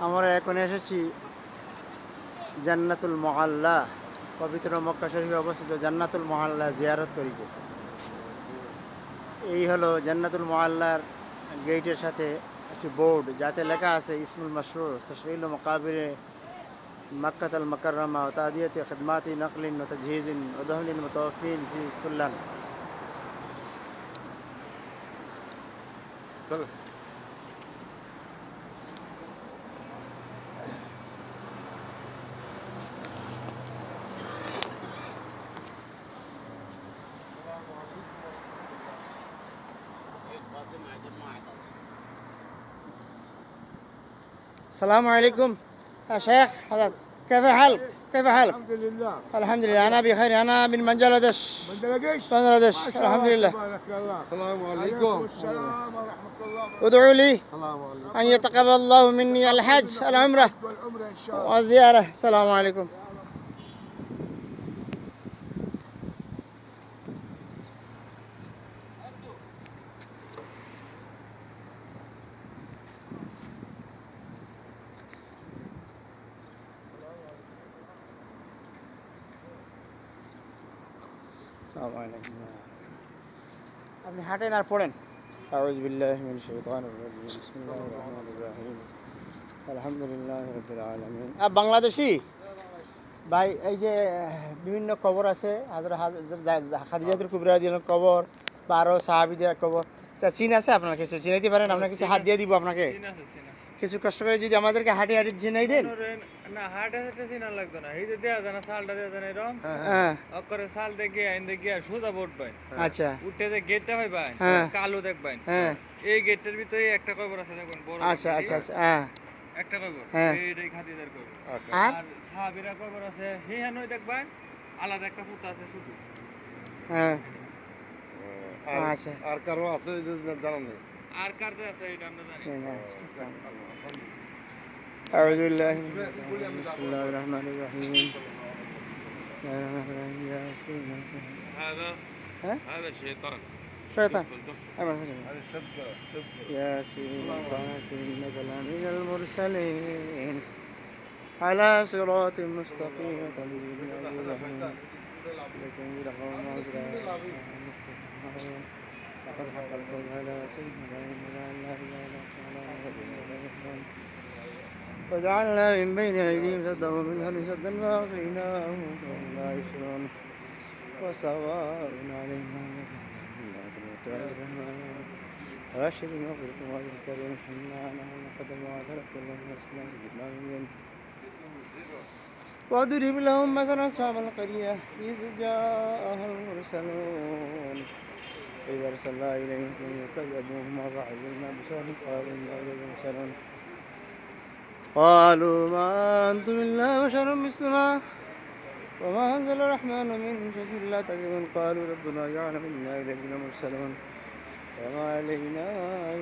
আমরা এখন এসেছি জান্নাতুল মুআল্লা, পবিত্র মক্কা শরীফে অবস্থিত জান্নাতুল মুআল্লা জিয়ারত করিতে। এই হলো জান্নাতুল মুআল্লার গেটের সাথে একটি বোর্ড, যাতে লেখা আছে ইসমুল মাশরু তাশগীল মাকাবিরে মক্কাতুল মুকাররমা ওয়া তাদিয়াতি খিদমাতি নকলিন ওয়া তাজহিজিন ওয়া দহলিল মুতাওয়াফিন ফি কুল্লান। السلام عليكم يا شيخ حضرتك، كيف حالك؟ كيف حالك؟ الحمد لله. الحمد لله، أنا بخير، أنا من بنجلاديش. بنجلاديش. بنجلاديش، ما شاء الحمد الله لله. تبارك الله. السلام عليكم عليكم. السلام ورحمة الله ادعوا لي السلام عليكم. أن يتقبل الله مني الحج العمرة والعمرة إن شاء الله. والزيارة. السلام عليكم. السلام عليكم. আপনি হাঁটেন আর পড়েন। أعوذ بالله من الشيطان الرجيم بسم الله الرحمن الرحيم الحمد لله رب العالمين. বাংলাদেশি ভাই, এই যে বিভিন্ন কবর আছে, খাদিজাতুল কুবরা রাদিয়াল্লাহু আনহার কবর বা আরও সাহাবীদের কবর, এটা চিন আছে আপনার? কিছু চিনাইতে পারেন? আপনার কিছু হাত দিয়ে দিব আপনাকে, কিছু কষ্ট করে যদি আমাদেরকে হাঁটি হাঁটি চিনাই দেন। না হাটে চিনা লাগতো না, এই যে দেয়া জানা সালটা দেয়া জানা এরকম হ্যাঁ, অকরে সাল দেখে আইন দেখে সোজা বোর্ড পাই। আচ্ছা উঠে যে গেটটা হয় ভাই, হ্যাঁ। কালো দেখবেন। হ্যাঁ, এই গেটের ভিতরে একটা কবর আছে দেখুন, বড় আচ্ছা আচ্ছা আচ্ছা, হ্যাঁ একটা কবর, হ্যাঁ। এইটাই খাদিজার কবর। আর আর সাহাবীরা কবর আছে হেহানই দেখবেন, আলাদা একটা ফুটা আছে শুধু। হ্যাঁ, আর- আচ্ছা আর কারো আছে এটা জানা নেই। আর কারতে আছে এটা আমরা জানি। أعوذ بالله من الشيطان الرجيم. بسم الله الرحمن الرحيم. يا رحمن الرحيم ياسين. هذا ها؟ هذا الشيطان. شيطان. أمر هذه شبكة ياسين طه إنك لمن المرسلين على صراط مستقيم تنزيل لتنذر قوما لقد حق القول على أكثرهم وجعلنا من بين أيديهم سدا ومن خلفهم سدا فأغشيناهم فهم لا يبصرون وسواء عليهم وبشر مغفرة وأجر كريم حنا نحن قدم وسلف الله وسلم جبنا من واضرب لهم مثلا أصحاب القرية إذ جاءها المرسلون إذا أرسلنا إليهم فكذبوهما فعزلنا بشر قالوا إنا إليكم مرسلون قالوا ما أنتم إلا بشر مثلنا وما أنزل الرحمن من شيء لا تكذبون قالوا ربنا يعلم إنا إليكم مرسلون وما علينا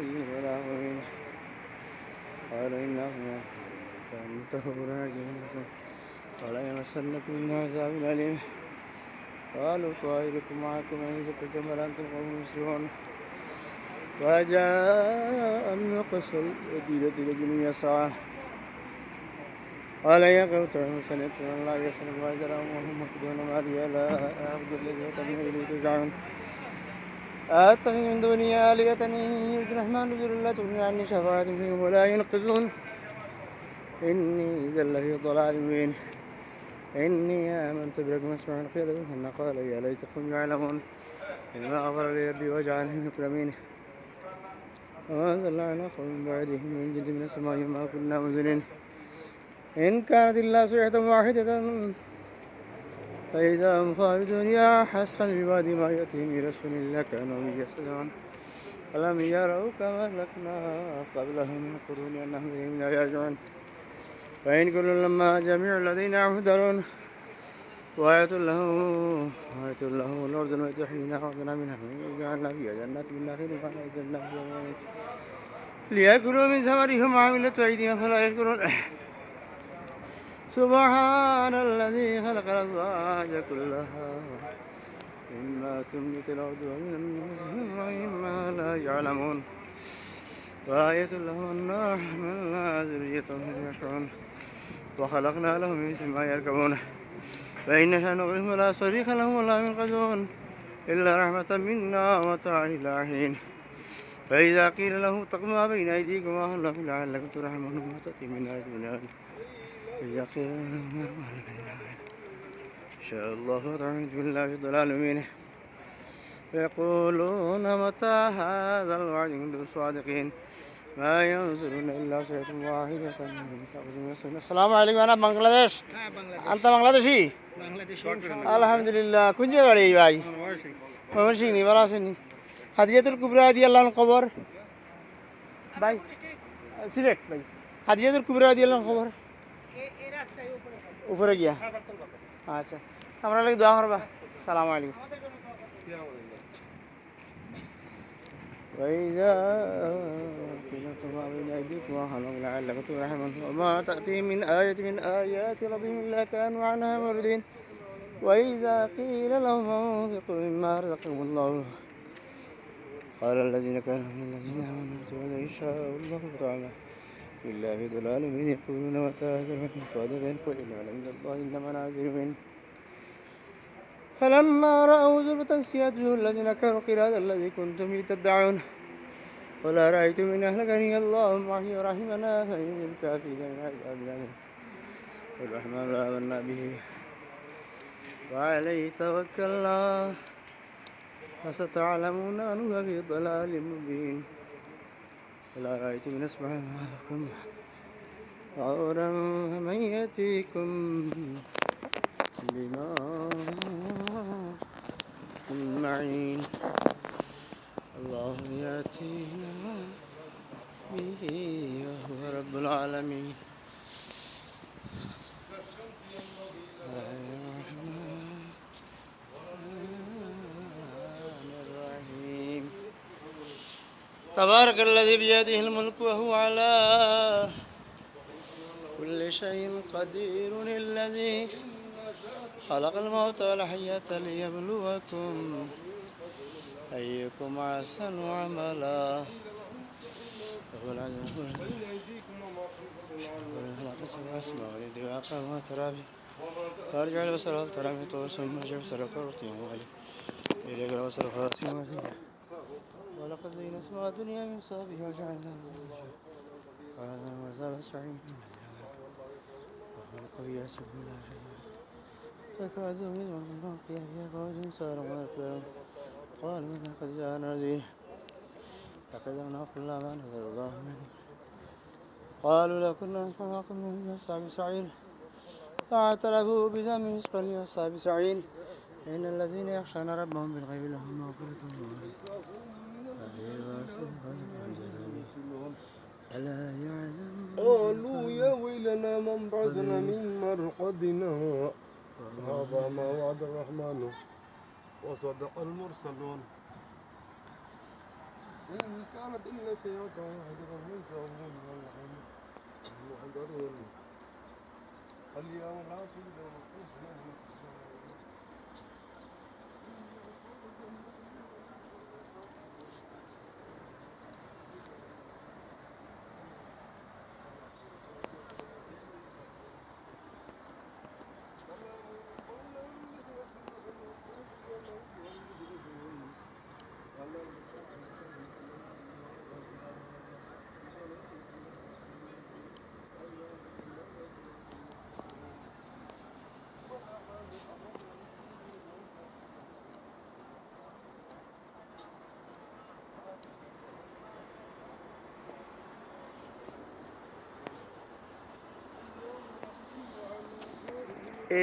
إلا البلاغ المبين قالوا إنكم فانتهوا راجعون لكم ولا يمسنكم من عذاب أليم قالوا طائركم معكم إن زكيتم بل أنتم قوم مسرفون وجاء من أقصى المدينة رجل يسعى قال يا قوم اتبعوا سنة الله يسلم وأجرهم وهم مهتدون ما لي لا أعبد الذي تدعون إليه ترجعون أتخذ من دونه آلهة إن يرد الرحمن بضر لا تغني عني شفاعتهم فيهم ولا ينقذون إني إذا لفي ضلال مبين إني آمنت بربكم أسمع الخير منهن قال يا ليتكم يعلمون إنما غفر لي ربي وجعلني من المكرمين وما أنزلنا على قوم من بعدهم من جند من السماء ما كنا منزلين إن كانت إلا صيحة واحدة فإذا هم خالدون يا حسرا لعباد ما يأتيهم من رسول إلا كانوا به يستهزئون ألم يروا كما أهلكنا قبلهم من القرون أنهم إليهم لا يرجعون وإن كل لما جميع الذين يحذرون وآية له الأرض التي تحيينا وأخذنا منها وجعلنا فيها جنات من نخيل وأعتدنا فيها ليأكلوا من ثمرهم وعملت أيديهم فلا يشكرون سبحان الذي خلق الأزواج كلها مما تنبت الأرض ومن أنفسهم ومما لا يعلمون وآية لهم النار حملنا ذريتهم هم يشعرون وخلقنا لهم من مثل ما يركبون فإن نشأ نغرقهم ولا صريخ لهم ولا ينقذون إلا رحمة منا ومتاعا إلى حين فإذا قيل لهم اتقوا ما بين أيديكم وأهلكم لعلكم ترحمون ما تأتي من آية من آية فإذا قيل لهم ارجعوا الذين آمنوا إن شاء الله وتعوذ بالله في ضلال مبين يقولون متى هذا الوعد إن كنتم صادقين ما ينظرون إلا صيحة واحدة تأخذ من السنة. السلام عليكم أنا بنغلاديش أنت بنغلاديشي الحمد لله كنت جاي ভাই ময়মনসিংহ ভালো আছেন খাদিজাতুল কুবরা রাদিয়াল্লাহু আনহা খবর ভাই সিলেট ভাই খাদিজাতুল কুবরা রাদিয়াল্লাহু আনহা খবর এই রাস্তায় উপরে গিয়া আচ্ছা আমরা লাগি দোয়া করবা আসসালামু আলাইকুম وإذا كنتم ما بين أيديكم وأهلكم لعلكم ترحمون وما تأتيهم من آية من آيات ربهم إلا كانوا عنها معرضين وإذا قيل لهم انفقوا مما رزقهم الله قال الذين كانوا من الذين آمنوا ارجعوا إن شاء الله تعالى إلا في ضلال من يقولون متى هذا الوعد إن صادقين قل إن علم الله إنما نازل منه فلما رأوا زلفة سيئت وجوه الذين كفروا قيل هذا الذي كنتم به تدعون قل أرأيتم إن أهلكني الله معي ورحمنا فإن الكافرين من عذاب أليم والرحمن آمنا به وعليه توكلنا فستعلمون من هو في ضلال مبين قل أرأيتم إن أصبح ماءكم غورا فمن يأتيكم بماء معين الله يأتينا به وهو رب العالمين الرحيم تبارك الذي بيده الملك وهو على كل شيء قدير الذي خلق الموت والحياة ليبلوكم أيكم أحسن عملا وهو العزيز فارجع البصر هل ترى من طور ثم ارجع البصر كرتين وغلي إليك البصر خاسئ وزنا ولقد زينا السماء الدنيا من صابه وجعلنا هذا وزال سعيد وخلق فيها سبل شيء تكاد يزمن من فوقها فيها فوج سار ومركب قالوا لقد جاءنا نذير فكذبنا كل ما نزل الله منه قالوا لو كنا نسمع ما كنا من أصحاب سعير فاعترفوا بذنبهم فاسقا لأصحاب سعير إن الذين يخشون ربهم بالغيب لهم مغفرة ألا يعلم قالوا يا ويلنا من بعثنا من مرقدنا هذا ما وعد الرحمن وصدق المرسلون إن كانت إلا سيئة واحدة من جاهلين والحين يحذرون اليوم لا تجد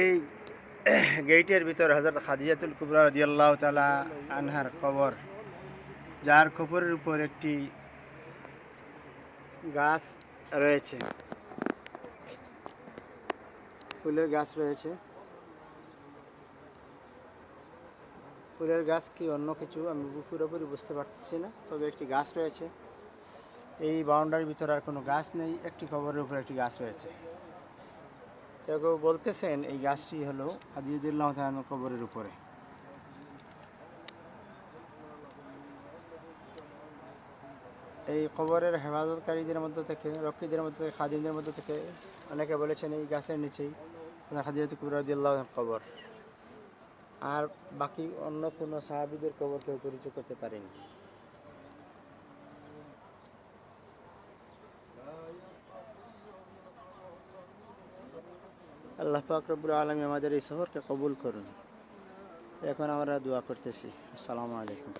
এই গেটের ভিতর হযরত খাদিজাতুল কুবরা রাদিয়াল্লাহু তাআলা আনহার কবর, যার কবরের উপর একটি গাছ রয়েছে, ফুলের গাছ রয়েছে। ফুলের গাছ কি অন্য কিছু আমি পুরোপুরি বুঝতে পারতেছি না, তবে একটি গাছ রয়েছে। এই বাউন্ডারির ভিতরে আর কোনো গাছ নেই, একটি কবরের উপর একটি গাছ রয়েছে। কেউ কেউ বলতেছেন এই গাছটি হলো খাদিজা রাদিয়াল্লাহু তাআলার কবরের উপরে। এই কবরের হেফাজতকারীদের মধ্যে থেকে, রক্ষীদের মধ্যে থেকে, খাদিমদের মধ্যে থেকে অনেকে বলেছেন এই গাছের নিচেই খাদিজাতুল কুবরা রাদিয়াল্লাহু আনহার কবর। আর বাকি অন্য কোনো সাহাবীদের কবর কেউ পরিচয় করতে পারেনি। আল্লাহ পাক রব্বুল আলামিন আমাদের এই সফরকে কবুল করুন। এখন আমরা দোয়া করতেছি। আসসালামু আলাইকুম।